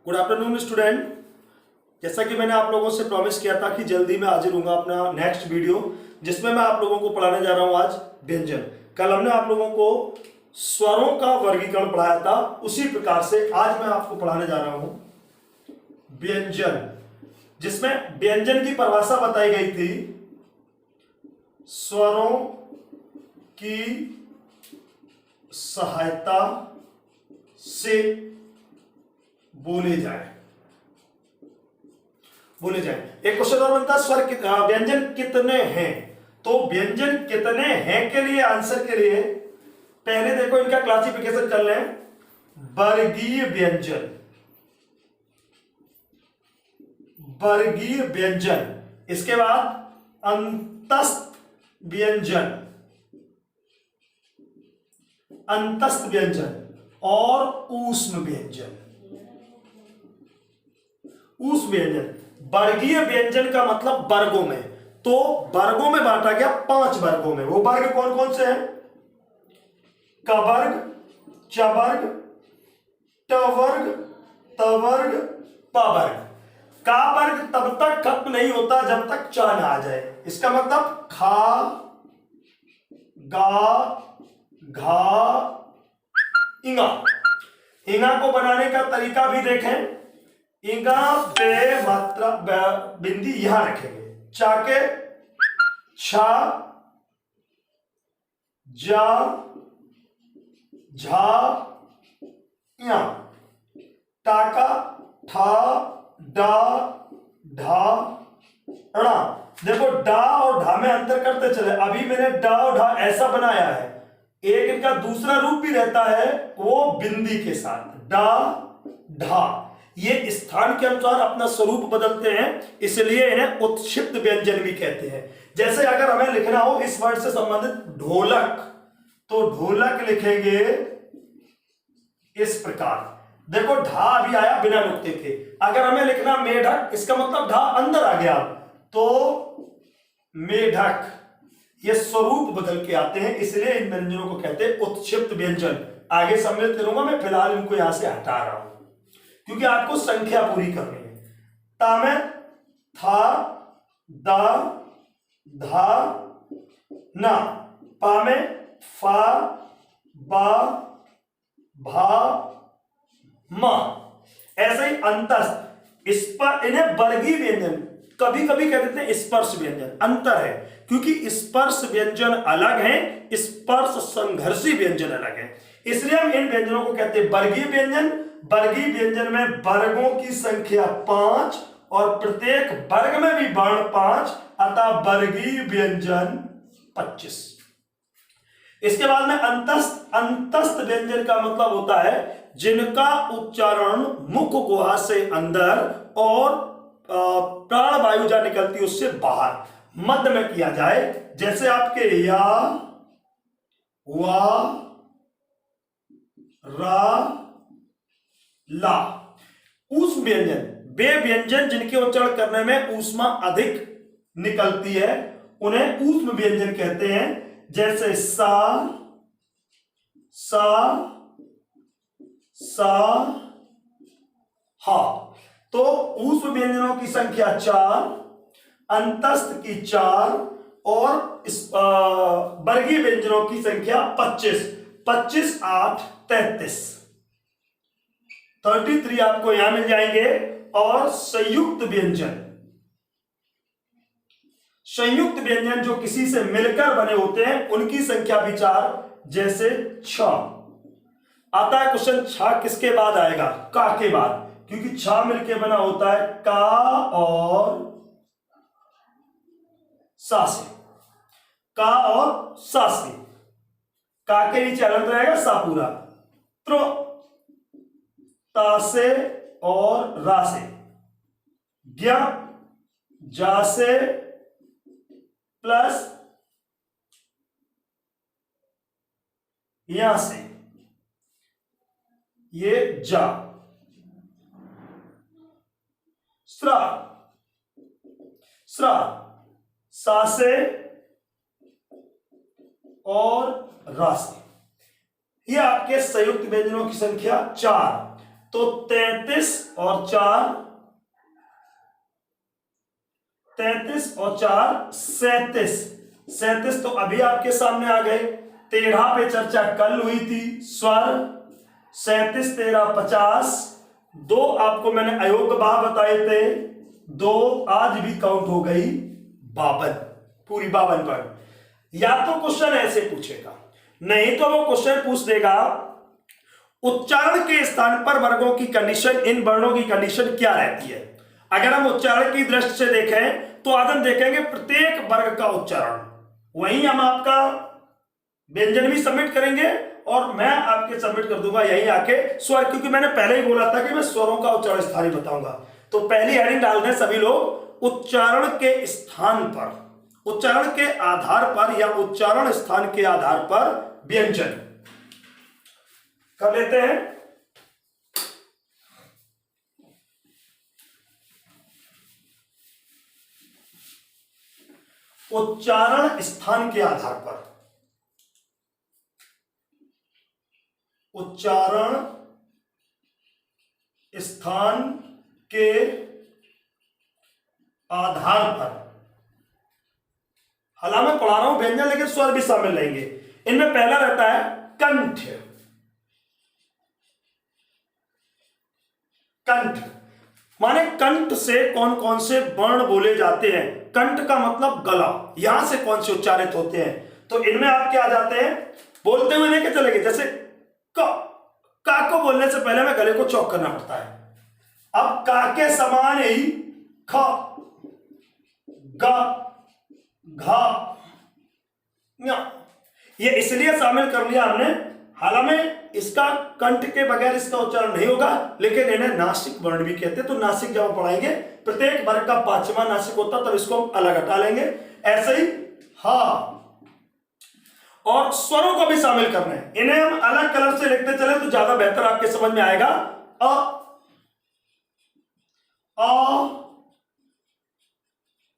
Good afternoon student. जैसा कि मैंने आप लोगों से प्रॉमिस किया था कि जल्दी मैं हाजिर हूंगा अपना नेक्स्ट वीडियो, जिसमें मैं आप लोगों को पढ़ाने जा रहा हूं आज व्यंजन। कल हमने आप लोगों को स्वरों का वर्गीकरण पढ़ाया था, उसी प्रकार से आज मैं आपको पढ़ाने जा रहा हूं व्यंजन, जिसमें व्यंजन की परिभाषा बताई गई थी स्वरों की सहायता से बोले जाए। एक क्वेश्चन और बनता है, स्वर व्यंजन कितने हैं? तो व्यंजन कितने हैं के लिए आंसर के लिए पहले देखो इनका क्लासिफिकेशन कर लें। वर्गीय व्यंजन, वर्गीय व्यंजन, इसके बाद अंतस्थ व्यंजन, अंतस्थ व्यंजन और ऊष्म व्यंजन। ऊष्म व्यंजन, वर्गीय व्यंजन का मतलब वर्गों में, तो वर्गों में बांटा गया 5 वर्गों में। वो वर्ग कौन कौन से हैं? क वर्ग, च वर्ग, ट वर्ग, त वर्ग, प वर्ग। का वर्ग तब तक खत्म नहीं होता जब तक च ना आ जाए। इसका मतलब खा, गा, घा, इंगा। इंगा को बनाने का तरीका भी देखें। इंगा पे मात्रा बिंदी यहां रखेंगे, चाके छा, जा, झा, या, टाका ठा, डा, ढा, णा। देखो डा और ढा में अंतर करते चले। अभी मैंने डा और ढा ऐसा बनाया है, एक इनका दूसरा रूप भी रहता है वो बिंदी के साथ, डा ढा। ये स्थान के अनुसार अपना स्वरूप बदलते हैं, इसलिए इन्हें उत्क्षिप्त व्यंजन भी कहते हैं। जैसे अगर हमें लिखना हो इस वर्ड से संबंधित ढोलक, तो ढोलक लिखेंगे इस प्रकार। देखो ढा अभी आया बिना नुक्ते के। अगर हमें लिखना मेढक, इसका मतलब ढा अंदर आ गया, तो मेढक। ये स्वरूप बदल के आते हैं, इसलिए इन व्यंजनों को कहते हैं उत्क्षिप्त व्यंजन। आगे सम्मिलित करूंगा, मैं फिलहाल इनको यहां से हटा रहा हूं क्योंकि आपको संख्या पूरी करनी है। ता में था, दा, धा, ना। पा में फा, बा, भा, मा। ऐसे ही अंतस्थ, इस पर इन्हें वर्गीय व्यंजन, कभी कभी कह देते हैं स्पर्श व्यंजन। अंतर है क्योंकि स्पर्श व्यंजन अलग है, स्पर्श संघर्षी व्यंजन अलग है, इसलिए हम इन व्यंजनों को कहते हैं वर्गीय व्यंजन। वर्गीय व्यंजन में वर्गों की संख्या 5 और प्रत्येक वर्ग में भी वर्ण 5, अतः वर्गीय व्यंजन 25। इसके बाद में अंतस्थ। अंतस्थ व्यंजन का मतलब होता है जिनका उच्चारण मुख गुहा से अंदर और प्राण वायु जहां निकलती है उससे बाहर मध्य में किया जाए। जैसे आपके या, वा, रा, ला। ऊष्म व्यंजन, वे व्यंजन जिनके उच्चारण करने में ऊष्मा अधिक निकलती है उन्हें ऊष्म व्यंजन कहते हैं। जैसे सा, सा, सा, हा। तो ऊष्म व्यंजनों की संख्या 4, अंतस्थ की 4 और वर्गीय व्यंजनों की संख्या 25। 25 8 33 33 आपको यहां मिल जाएंगे। और संयुक्त व्यंजन, संयुक्त व्यंजन जो किसी से मिलकर बने होते हैं उनकी संख्या भी 4। जैसे छ। आता है क्वेश्चन, छ किसके बाद आएगा? का के बाद, क्योंकि छ मिलके बना होता है का और सा से। का और सा से, का के नीचे अलग रहेगा सा पूरा। त्रो, ता से और रा से। ज्ञ, जा से प्लस यहां से, ये जा। स्रा, स्रा, सा से और रा से। ये आपके संयुक्त व्यंजनों की संख्या 4। तो 33 और 4 37। 37 तो अभी आपके सामने आ गए। 13 पे चर्चा कल हुई थी, स्वर। 37 13 50। 2 आपको मैंने अयोग्य भाव बताए थे, 2 आज भी काउंट हो गई 52, पूरी 52 पर। या तो क्वेश्चन ऐसे पूछेगा, नहीं तो वो क्वेश्चन पूछ देगा उच्चारण के स्थान पर वर्गों की कंडीशन, इन वर्णों की कंडीशन क्या रहती है। अगर हम उच्चारण की दृष्टि से देखें तो आज हम देखेंगे प्रत्येक वर्ग का उच्चारण, वहीं हम आपका व्यंजन भी सबमिट करेंगे और मैं आपके सबमिट कर दूंगा यहीं आके स्वर, क्योंकि मैंने पहले ही बोला था कि मैं स्वरों का उच्चारण स्थान ही बताऊंगा। तो पहली हेडिंग डाल दें सभी लोग, उच्चारण के स्थान पर, उच्चारण के आधार पर या उच्चारण स्थान के आधार पर व्यंजन कर लेते हैं। उच्चारण स्थान के आधार पर, उच्चारण स्थान के आधार पर, हालांकि मैं पढ़ा रहा हूं व्यंजन लेकिन स्वर भी शामिल रहेंगे। इनमें पहला रहता है कंठ। कंठ माने कंठ से कौन कौन से वर्ण बोले जाते हैं। कंठ का मतलब गला, यहां से कौन से उच्चारित होते हैं। तो इनमें आप क्या आ जाते हैं, बोलते हुए लेके चलेंगे। जैसे का को बोलने से पहले में गले को चौक करना पड़ता है। अब का के समान ही ख, ग, घा, ञ, ये इसलिए शामिल कर लिया हमने, हालांकि इसका कंठ के बगैर इसका उच्चारण नहीं होगा, लेकिन इन्हें नासिक वर्ण भी कहते हैं। तो नासिक जब हम पढ़ाएंगे, प्रत्येक वर्ग का 5वां नासिक होता, तब इसको हम अलग हटा लेंगे। ऐसे ही हा, और स्वरों को भी शामिल करना है। इन्हें हम अलग कलर से लिखते चले तो ज्यादा बेहतर आपके समझ में आएगा। अ,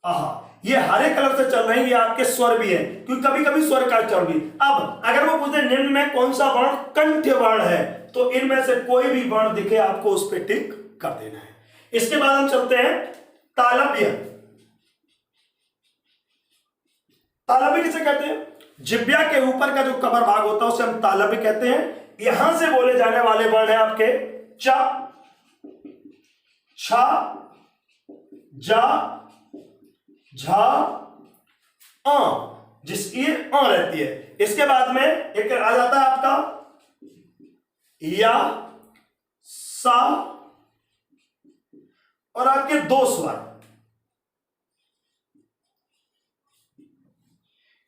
आहा, ये हरे कलर से चल रहे हैं, ये आपके स्वर भी है, क्योंकि कभी कभी स्वर का उच्चारण भी। अब अगर वो पूछे निम्न में कौन सा वर्ण कंठ वर्ण है, तो इनमें से कोई भी वर्ण दिखे आपको उस पर टिक कर देना है। इसके बाद हम चलते हैं तालव्य। तालव्य किसे कहते हैं, जिह्वा के ऊपर का जो कवर भाग होता है उसे हम तालव्य कहते हैं। यहां से बोले जाने वाले वर्ण है आपके च, छ, जा, झा, अ, जिसकी अ रहती है। इसके बाद में एक आ जाता है आपका या, सा, और आपके 2 स्वर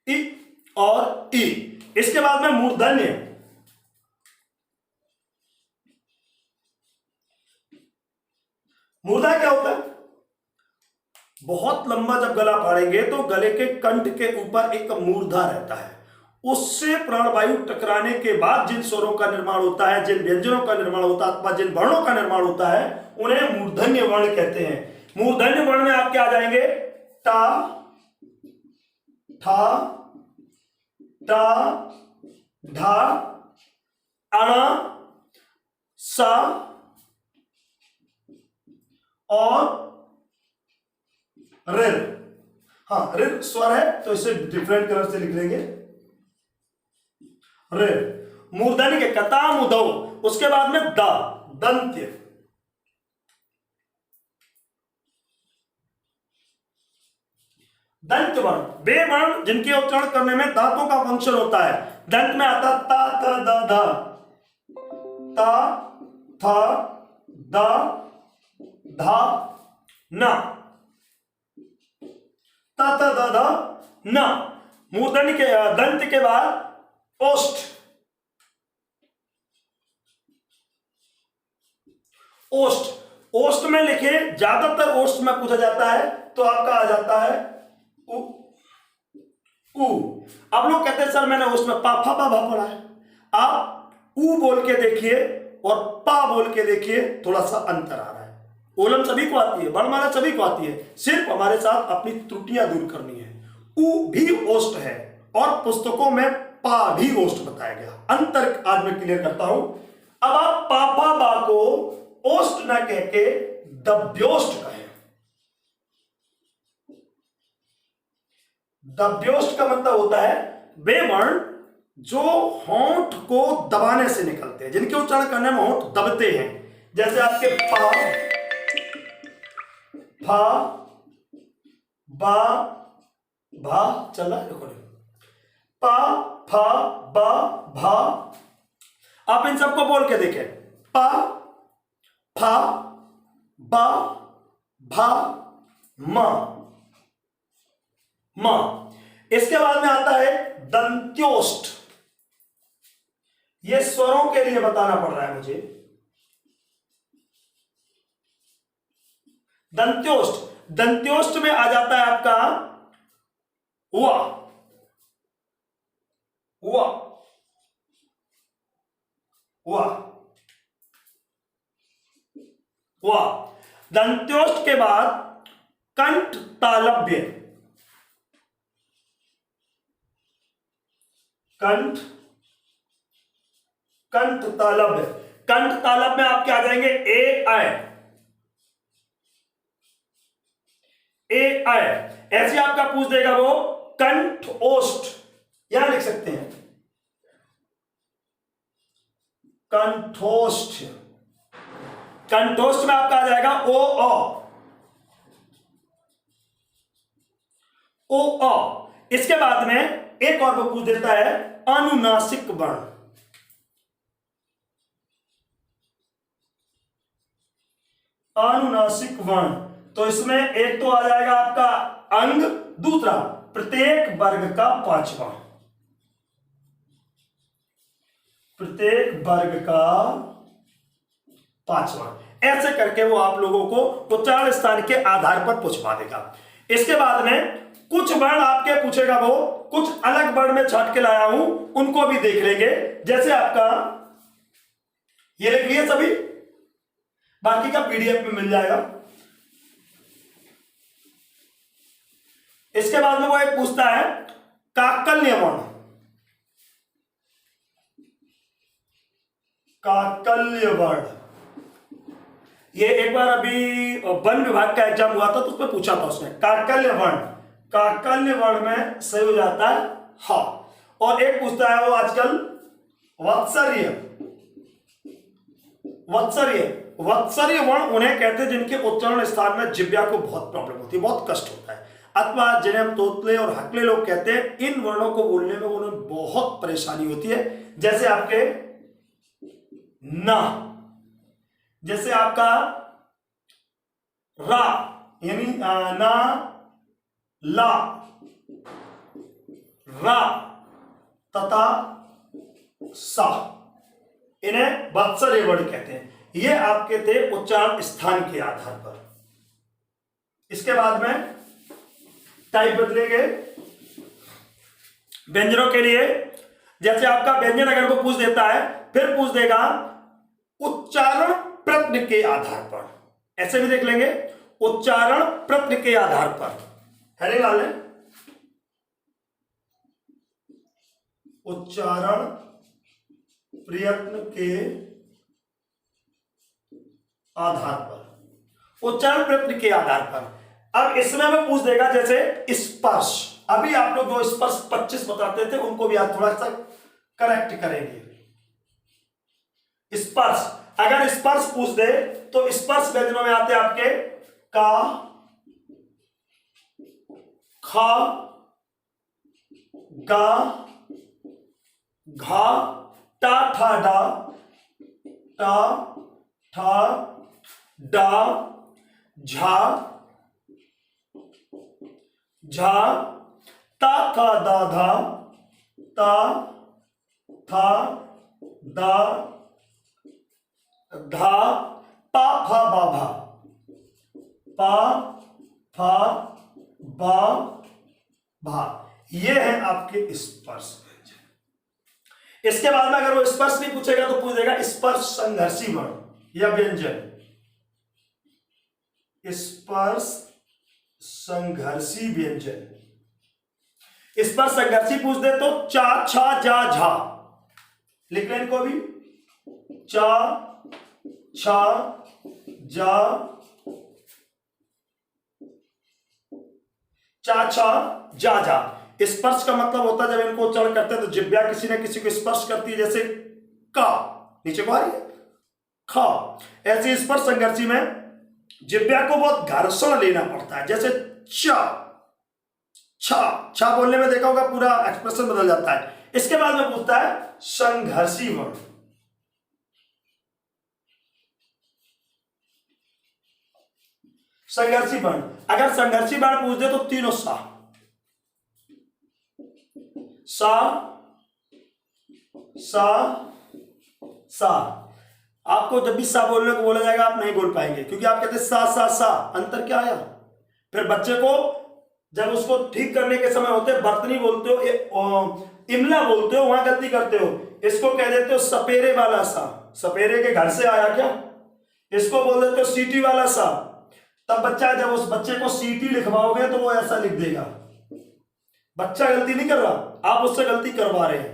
इ और ई। इसके बाद में मूर्धन्य। मूर्धा क्या होता है, बहुत लंबा जब गला फाड़ेंगे तो गले के कंठ के ऊपर एक मूर्धा रहता है, उससे प्राणवायु टकराने के बाद जिन स्वरों का निर्माण होता है, जिन व्यंजनों का निर्माण होता है अथवा जिन वर्णों का निर्माण होता है, उन्हें मूर्धन्य वर्ण कहते हैं। मूर्धन्य वर्ण में आप क्या आ जाएंगे, टा, ठा, टा, ढा, अणा, सा और ऋ। हाँ, ऋ स्वर है तो इसे डिफरेंट कलर से लिख लेंगे, ऋ। मूर्धन्य के कता, मुदौ, उसके बाद में द, दंत्य। दंत वर्ण, वे वर्ण जिनके उच्चारण करने में दांतों का फंक्शन होता है। दंत में आता ता, थ, द, ध, ता, थ, द, धा, न, ता, थ, द, ध, न। मूर्धन्य के दंत के बाद ओष्ठ। ओष्ठ, ओष्ठ में लिखे, ज्यादातर ओष्ठ में पूछा जाता है तो आपका आ जाता है उ, उ। अब लोग कहते हैं सर मैंने उसमें पा, फा, पा, भा पढ़ा है। आप उ बोल के देखिए और पा बोल के देखिए, थोड़ा सा अंतर आ रहा है। ओलम सभी को आती है, वर्णमाला सभी को आती है, सिर्फ हमारे साथ अपनी त्रुटियां दूर करनी है। उ भी ओष्ठ है और पुस्तकों में पा भी ओष्ठ बताया गया। अंतर आज मैं क्लियर करता हूं। अब आप पापा बा को ओष्ट न कह के दब्योष्ट कहें। दब्योष्ट का मतलब होता है वे वर्ण जो होंठ को दबाने से निकलते हैं, जिनके उच्चारण करने में होंठ दबते हैं। जैसे आपके पा, फा, बा, भा, चला रिकॉर्डिंग, पा, फा, बा, भा। आप इन सबको बोल के देखें, पा, फा, बा, भा, मा, मा। इसके बाद में आता है दंत्योष्ट। ये स्वरों के लिए बताना पड़ रहा है मुझे। दंत्योष्ट, दंत्योष्ट में आ जाता है आपका वा, वा, वा, वा। दंत्योष्ट के बाद कंठ तालव्य, कंठ, कंठ तालव्य। कंठ तालव्य में आपके आ जाएंगे ए आई, ए आई। ऐसे आपका पूछ देगा वो कंठ ओष्ठ, यहां लिख सकते हैं कंठोष्ठ। कंठोष्ठ में आपका आ जाएगा ओ अ, ओ अ। इसके बाद में एक और वो पूछ देता है अनुनासिक वर्ण। अनुनासिक वर्ण, तो इसमें एक तो आ जाएगा आपका अंग, दूसरा प्रत्येक वर्ग का पांचवा, प्रत्येक वर्ग का पांचवा। ऐसे करके वो आप लोगों को उच्चारण स्थान के आधार पर पूछवा देगा। इसके बाद में कुछ वर्ण आपके पूछेगा, वो कुछ अलग वर्ण में छाट के लाया हूं, उनको भी देख लेंगे। जैसे आपका ये लिख लिए सभी, बाकी का पीडीएफ में मिल जाएगा। इसके बाद में वो एक पूछता है काकल्य वर्ण, काकल्य वर्ण। ये एक बार अभी वन विभाग का एग्जाम हुआ था तो उसमें पूछा था उसने काकल्य वर्ण। काकल्य वर्ण में सही हो जाता है हा। और एक पूछता है वो आजकल वत्सर्य, वत्सर्य। वत्सर्य वर्ण उन्हें कहते हैं जिनके उच्चारण स्थान में जिह्वा को बहुत प्रॉब्लम होती है, बहुत कष्ट होता है, अथवा जिन्हें हम तोतले और हकले लोग कहते हैं। इन वर्णों को बोलने में उन्हें बहुत परेशानी होती है। जैसे आपके ना, जैसे आपका रा, यानी ना, ला, रा तथा सा, इन्हें वत्सर्य वर्ण कहते हैं। ये आपके थे उच्चारण स्थान के आधार पर। इसके बाद में टाइप बदलेंगे व्यंजनों के लिए। जैसे आपका व्यंजन अगर वो पूछ देता है, फिर पूछ देगा उच्चारण प्रत्न के आधार पर, ऐसे भी देख लेंगे उच्चारण प्रत्न के आधार पर। हेडिंग डाल लें, उच्चारण प्रयत्न के आधार पर, उच्चारण प्रयत्न के आधार पर। अब इसमें मैं पूछ देगा जैसे स्पर्श। अभी आप लोग जो स्पर्श 25 बताते थे उनको भी आप थोड़ा सा करेक्ट करेंगे। स्पर्श, अगर स्पर्श पूछ दे तो स्पर्श व्यंजनों में आते हैं आपके का, खा, गा, घा, टा, ठा, डा, टा, ठा, डा, झा, झा, ता, था, दा, धा, ता, था, दा, धा, पा, फा, बा, भा, पा, फा, बा, भा। ये है आपके स्पर्श व्यंजन। इसके बाद में अगर वो स्पर्श नहीं पूछेगा तो पूछ देगा स्पर्श संघर्षी वर्ण या व्यंजन। स्पर्श संघर्षी व्यंजन। स्पर्श संघर्षी पूछ दे तो चा, छा, जा, झा लिख लें इनको भी। चा छा जा चा छा जा जा। स्पर्श का मतलब होता है जब इनको उच्चारण करते हैं तो जिह्वा किसी न किसी को स्पर्श करती है, जैसे का नीचे को आ रही है, खा। ऐसे स्पर्श संघर्षी में जिह्वा को बहुत घर्षण लेना पड़ता है, जैसे चा छा छा बोलने में देखा होगा पूरा एक्सप्रेशन बदल जाता है। इसके बाद में पूछता है संघर्षी वर्ण। संघर्षी वर्ण, अगर संघर्षी वर्ण पूछ दे तो तीनों सा सा सा सा। आपको जब भी सा बोलने को बोला जाएगा आप नहीं बोल पाएंगे, क्योंकि आप कहते सा सा सा, अंतर क्या आया। फिर बच्चे को जब उसको ठीक करने के समय होते बर्तनी बोलते हो, इमला बोलते हो, वहां गलती करते हो, इसको कह देते हो सपेरे वाला सा, सपेरे के घर से आया क्या। इसको बोल देते हो सीटी वाला सा, तब बच्चा जब उस बच्चे को सीटी लिखवाओगे तो वो ऐसा लिख देगा। बच्चा गलती नहीं कर रहा, आप उससे गलती करवा रहे हैं।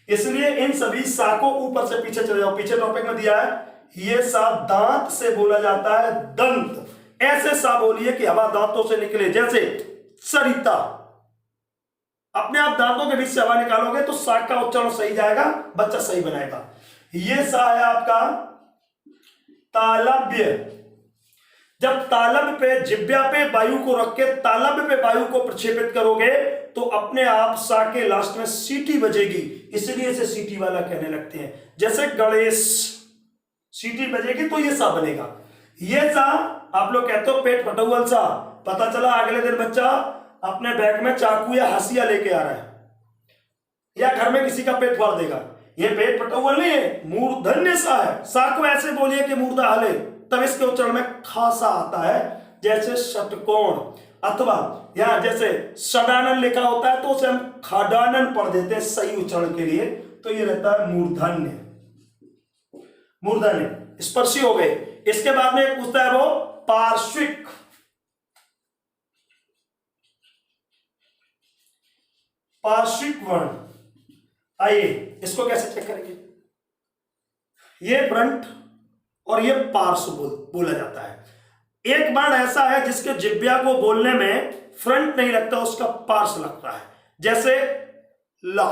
इसलिए इन सभी सा को ऊपर से पीछे चले जाओ। पीछे टॉपिक में दिया है ये सा दांत से बोला जाता है, दंत। ऐसे सा बोलिए कि हवा दांतों से निकले, जैसे सरिता। अपने आप दांतों के बीच से हवा निकालोगे तो सा का उच्चारण सही जाएगा, बच्चा सही बनाएगा। ये सा है आपका तालव्य। जब तालव्य पे जिह्वा पे वायु को रख के तालव्य पे वायु को प्रक्षेपित करोगे तो अपने आप सा के लास्ट में सीटी बजेगी, इसलिए इसे सीटी वाला कहने लगते हैं। जैसे गणेश, सीटी बजेगी तो ये सा बनेगा। ये सा आप लोग कहते हो पेट फटुअल सा। पता चला अगले दिन बच्चा अपने बैग में चाकू या हंसिया लेके आ रहा है, या घर में किसी का पेट फाड़ देगा। ये पेट फटुअल नहीं है, मूर्धन्य सा है। सा को ऐसे बोलिए कि मूर्धा हले, तब इसके उच्चारण में खासा आता है, जैसे षटकोण। अथवा यहां जैसे षडानन लिखा होता है तो उसे हम खाडानन पढ़ देते हैं सही उच्चारण के लिए, तो ये रहता है मूर्धन्य। मूर्धन्य स्पर्शी हो गए। इसके बाद में एक पूछता है वो पार्श्विक। पार्श्विक वर्ण, आइए इसको कैसे चेक करेंगे। ये फ्रंट और ये पार्श्व बोला जाता है। एक वर्ण ऐसा है जिसके जिह्वा को बोलने में फ्रंट नहीं लगता, उसका पार्श्व लगता है, जैसे ला।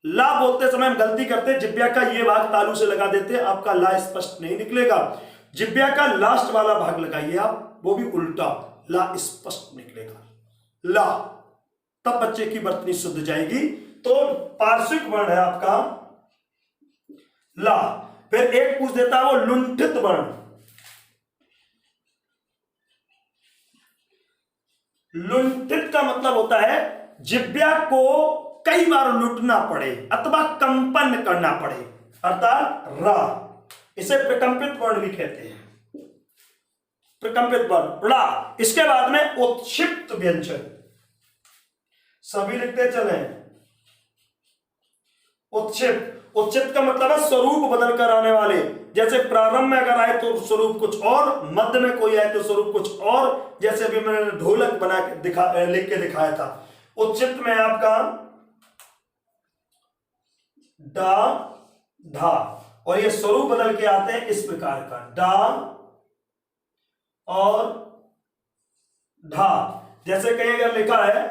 ला बोलते समय हम गलती करते हैं, जिह्वा का ये भाग तालू से लगा देते हैं, आपका ला स्पष्ट नहीं निकलेगा। जिह्वा का लास्ट वाला भाग लगाइए आप, वो भी उल्टा, ला स्पष्ट निकलेगा। ला, तब बच्चे की वर्तनी शुद्ध जाएगी। तो पार्श्विक वर्ण है आपका ला। फिर एक पूछ देता है वो लुंठित वर्ण। लुंठित का मतलब होता है जिह्वा को कई बार लुटना पड़े अथवा कंपन करना पड़े, अर्थात रा। इसे प्रकंपित वर्ण भी कहते हैं, प्रकंपित वर्ण रा। इसके बाद में उत्क्षिप्त व्यंजन, सभी लिखते चले। उत्क्षिप्त, उत्क्षिप्त का मतलब है स्वरूप बदल कर आने वाले। जैसे प्रारंभ में अगर आए तो स्वरूप कुछ और, मध्य में कोई आए तो स्वरूप कुछ और। जैसे अभी मैंने ढोलक बना के लिख के दिखाया था। उत्क्षिप्त में आपका डा ढा, और ये स्वरूप बदल के आते हैं इस प्रकार का, डा और ढा। जैसे कहीं अगर लिखा है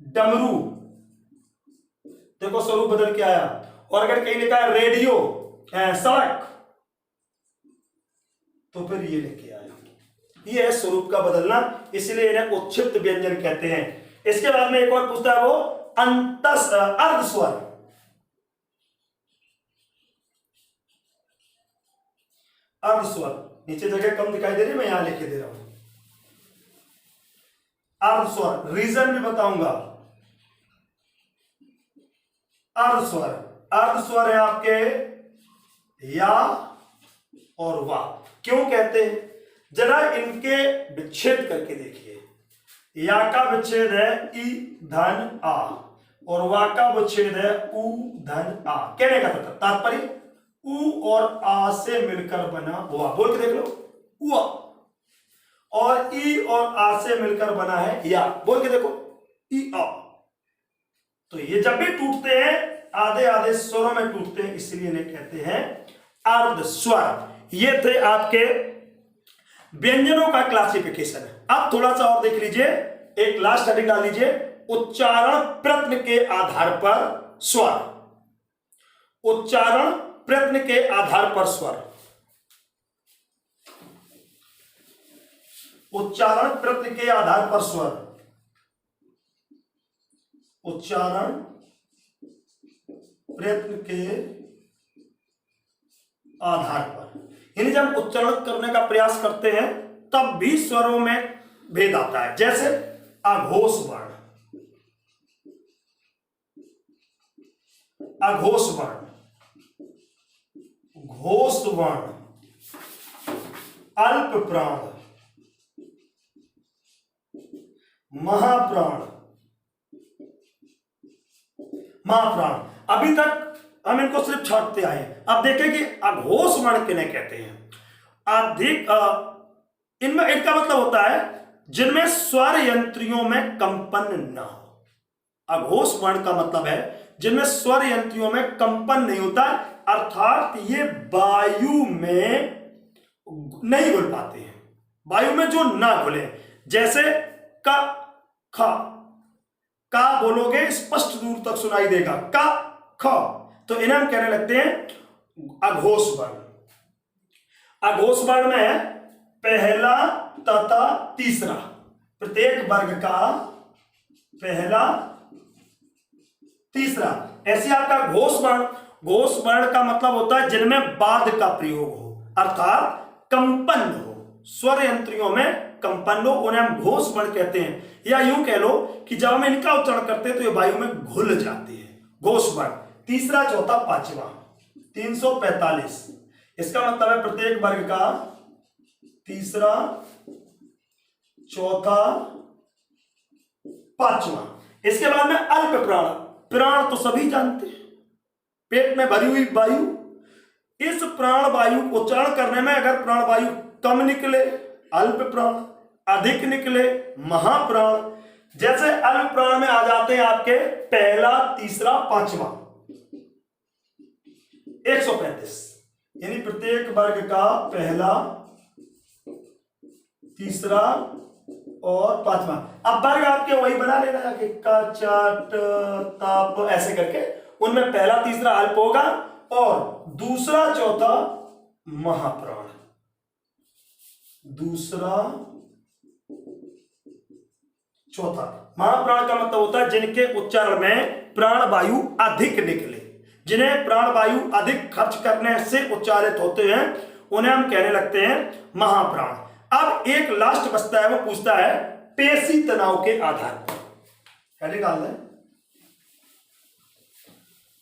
डमरू, देखो स्वरूप बदल के आया। और अगर कहीं लिखा है रेडियो, सड़क, तो फिर ये लेके आया। ये है स्वरूप का बदलना, इसलिए इन्हें उत्क्षिप्त व्यंजन कहते हैं। इसके बाद में एक और पूछता है वो अर्धस्वर। अर्धस्वर, नीचे जगह कम दिखाई दे रही है, मैं यहां लिखे दे रहा हूं। अर्धस्वर, रीजन भी बताऊंगा। अर्धस्वर, अर्धस्वर है आपके या और वा। क्यों कहते हैं, जरा इनके विच्छेद करके देखिए। या का विच्छेद है ई धन आ, और वा का विच्छेद है उ धन आ। कहने का तात्पर्य उ और आ से मिलकर बना हुआ। बोल के देख लो, उआ। और ई और आ से मिलकर बना है या। बोल के देखो, ई आ। तो ये जब भी टूटते हैं आधे आधे स्वरों में टूटते हैं, इसलिए इन्हें कहते हैं अर्ध स्वर। ये थे आपके व्यंजनों का क्लासिफिकेशन। अब थोड़ा सा और देख लीजिए, एक लास्ट हेडिंग डाल लीजिए, उच्चारण प्रयत्न के आधार पर स्वर। उच्चारण प्रयत्न के आधार पर स्वर। उच्चारण प्रयत्न के आधार पर स्वर। उच्चारण प्रयत्न के आधार पर, यानी जब उच्चारण करने का प्रयास करते हैं तब भी स्वरों में भेद आता है। जैसे अघोष वर्ण, अघोष वर्ण, घोष वर्ण, अल्प प्राण, महाप्राण, महाप्राण। अभी तक हम इनको सिर्फ छांटते आए। अब देखें कि अघोष वर्ण किन्हें कहते हैं। अधिक इनमें इनका मतलब होता है जिनमें स्वर यंत्रियों में कंपन न हो। अघोष वर्ण का मतलब है जिनमें स्वर यंत्रियों में कंपन नहीं होता, अर्थात ये वायु में नहीं घुल पाते हैं, वायु में जो ना घुले। जैसे का, खा, का बोलोगे स्पष्ट दूर तक सुनाई देगा, का, ख, तो इन्हें हम कहने लगते हैं अघोष वर्ण। अघोष वर्ण में पहला तथा तीसरा, प्रत्येक वर्ग का पहला तीसरा, ऐसे आपका घोष वर्ण। घोष वर्ण का मतलब होता है जिनमें बाद का प्रयोग हो, अर्थात कंपन हो, स्वर यंत्रियों में कंपन हो, उन्हें हम घोष वर्ण कहते हैं। या यूं कह लो कि जब हम इनका उच्चारण करते हैं तो ये वायु में घुल जाती है, घोष वर्ण। तीसरा, चौथा, पांचवा, 345। इसका मतलब है प्रत्येक वर्ग का तीसरा, चौथा, पांचवा। इसके बाद में अल्प प्राण। प्राण तो सभी जानते हैं, पेट में भरी हुई वायु। इस प्राण वायु को उच्चारण करने में अगर प्राण वायु कम निकले अल्प प्राण, अधिक निकले महाप्राण। जैसे अल्प प्राण में आ जाते हैं आपके पहला, तीसरा, पांचवा, 135, यानी प्रत्येक वर्ग का पहला, तीसरा और पांचवा। अब वर्ग आपके वही बना लेना जाके, का, चाट, ताप, ऐसे करके उनमें पहला, तीसरा अल्प होगा और दूसरा, चौथा महाप्राण। दूसरा, चौथा महाप्राण का मतलब होता है जिनके उच्चारण में प्राण वायु अधिक निकले, जिन्हें प्राण वायु अधिक खर्च करने से उच्चारित होते हैं, उन्हें हम कहने लगते हैं महाप्राण। अब एक लास्ट बचता है, वो पूछता है पेशी तनाव के आधार पर। क्या निकालना है?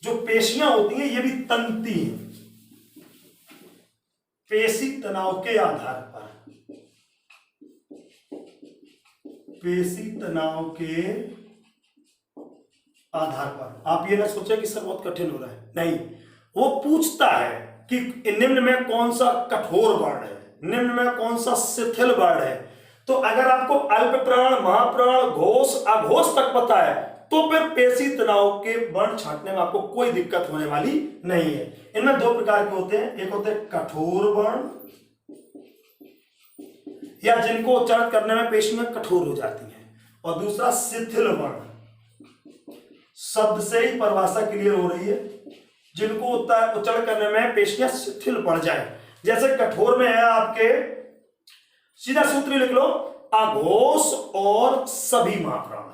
जो पेशियां होती हैं ये भी तंती हैं। पेशी तनाव के आधार पर, पेशी तनाव के आधार पर। आप ये ना सोचे कि सर बहुत कठिन हो रहा है, नहीं, वो पूछता है कि निम्न में कौन सा कठोर वर्ण है, निम्न में कौन सा शिथिल वर्ण है। तो अगर आपको अल्प प्राण, महाप्राण, घोष, अघोष तक पता है तो फिर पेशी तनाव के वर्ण छांटने में आपको कोई दिक्कत होने वाली नहीं है। इनमें दो प्रकार के होते हैं, एक होते हैं कठोर वर्ण, या जिनको उच्चारण करने में पेशियां कठोर हो जाती हैं, और दूसरा शिथिल वर्ण। शब्द से ही परिभाषा क्लियर हो रही है, जिनको उच्चारण करने में पेशियां शिथिल पड़ जाए। जैसे कठोर में है आपके, सीधा सूत्र लिख लो, अघोष और सभी महाप्राण,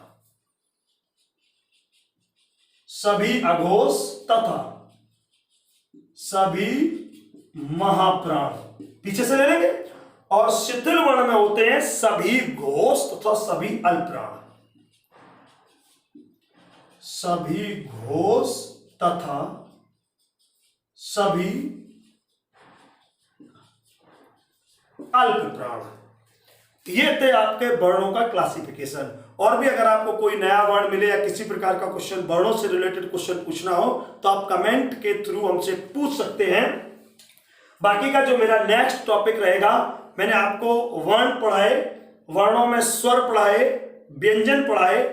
सभी अघोष तथा सभी महाप्राण, पीछे से ले लेंगे। और शिथिल वर्ण में होते हैं सभी घोष तथा सभी अल्पप्राण, सभी घोष तथा सभी अल्पप्राण। ये थे आपके वर्णों का क्लासिफिकेशन। और भी अगर आपको कोई नया वर्ण मिले या किसी प्रकार का क्वेश्चन, वर्णों से रिलेटेड क्वेश्चन पूछना हो तो आप कमेंट के थ्रू हमसे पूछ सकते हैं। बाकी का जो मेरा नेक्स्ट टॉपिक रहेगा, मैंने आपको वर्ण पढ़ाए, वर्णों में स्वर पढ़ाए, व्यंजन पढ़ाए।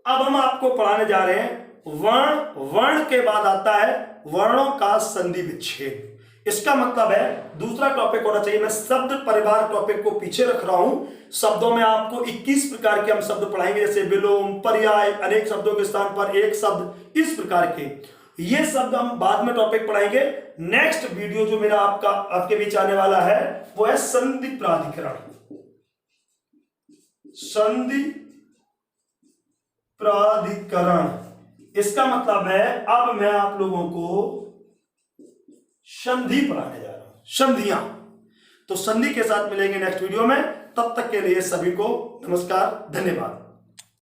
अब हम आपको पढ़ाने जा रहे हैं वर्ण। वर्ण के बाद आता है वर्णों का संधि विच्छेद। इसका मतलब है दूसरा टॉपिक होना चाहिए। मैं शब्द परिवार टॉपिक को पीछे रख रहा हूं। शब्दों में आपको 21 प्रकार के हम शब्द पढ़ाएंगे, जैसे विलोम, पर्याय, अनेक शब्दों के स्थान पर एक शब्द, इस प्रकार के ये शब्द हम बाद में टॉपिक पढ़ाएंगे। नेक्स्ट वीडियो जो मेरा आपके बीच आने वाला है वो है संधि प्राधिकरण। संधि प्राधिकरण, इसका मतलब है अब मैं आप लोगों को संधि पढ़ाने जा रहा हूं, संधियां। तो संधि के साथ मिलेंगे नेक्स्ट वीडियो में। तब तक के लिए सभी को नमस्कार, धन्यवाद।